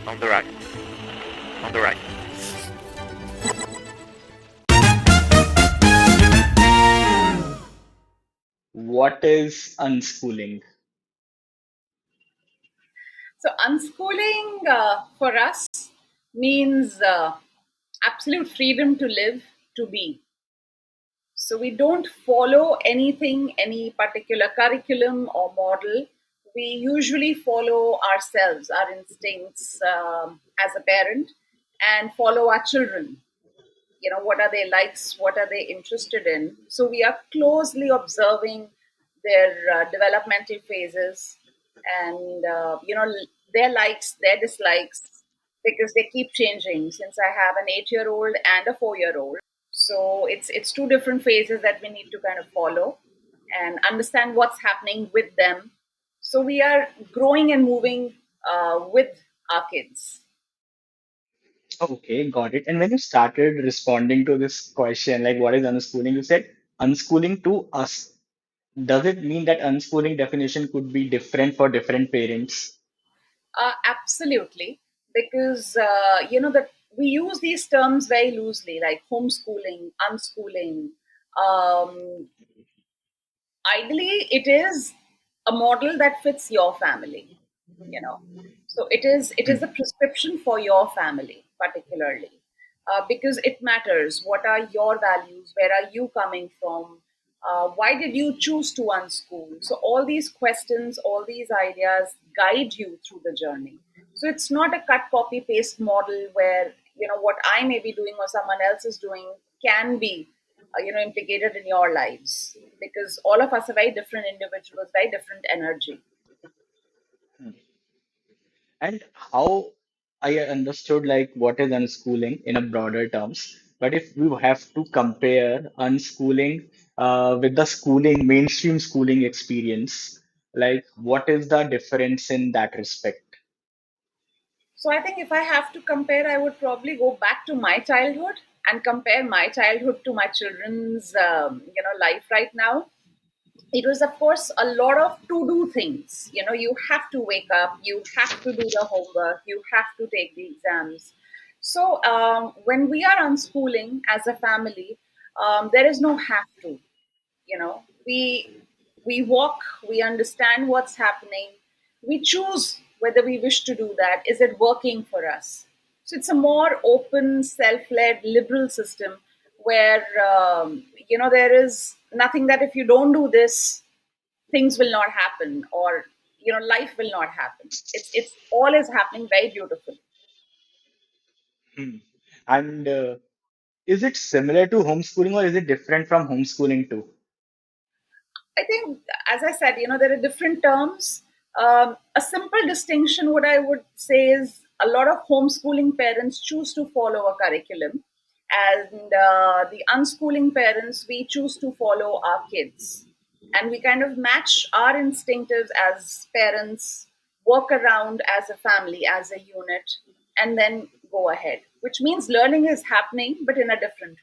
On the right. On the right. What is unschooling? So, unschooling for us means absolute freedom to live, to be. So, we don't follow anything, any particular curriculum or model. We usually follow ourselves, our instincts as a parent, and follow our children. What are their likes, what are they interested in. So we are closely observing their developmental phases, and their likes, their dislikes, because they keep changing, since I have an 8-year old and a 4-year old. So it's two different phases that we need to kind of follow and understand what's happening with them. So we are growing and moving with our kids. Okay, got it. And when you started responding to this question, like what is unschooling, you said unschooling to us. Does it mean that unschooling definition could be different for different parents? Absolutely, because that we use these terms very loosely, like homeschooling, unschooling. Um, Ideally, it is a model that fits your family. You know, so it is a prescription for your family particularly, because it matters. What are your values? Where are you coming from? Why did you choose to unschool? So all these questions, all these ideas guide you through the journey. So it's not a cut, copy, paste model where what I may be doing or someone else is doing can be implicated in your lives, because all of us are very different individuals, very different energy. And how I understood like what is unschooling in a broader terms. But if we have to compare unschooling with the schooling, mainstream schooling experience, like what is the difference in that respect? So I think if I have to compare, I would probably go back to my childhood and compare my childhood to my children's life right now. It was, of course, a lot of to do things. You have to wake up, you have to do the homework, you have to take the exams. So when we are unschooling as a family, there is no have to. We walk, we understand what's happening, we choose whether we wish to do that. Is it working for us? So it's a more open, self-led, liberal system where there is nothing that if you don't do this, things will not happen, or life will not happen. It's all is happening very beautiful. Hmm. And is it similar to homeschooling or is it different from homeschooling too? I think, as I said, there are different terms. A simple distinction, what I would say, is a lot of homeschooling parents choose to follow a curriculum, and the unschooling parents, we choose to follow our kids. And we kind of match our instinctives as parents, work around as a family, as a unit, and then go ahead, which means learning is happening, but in a different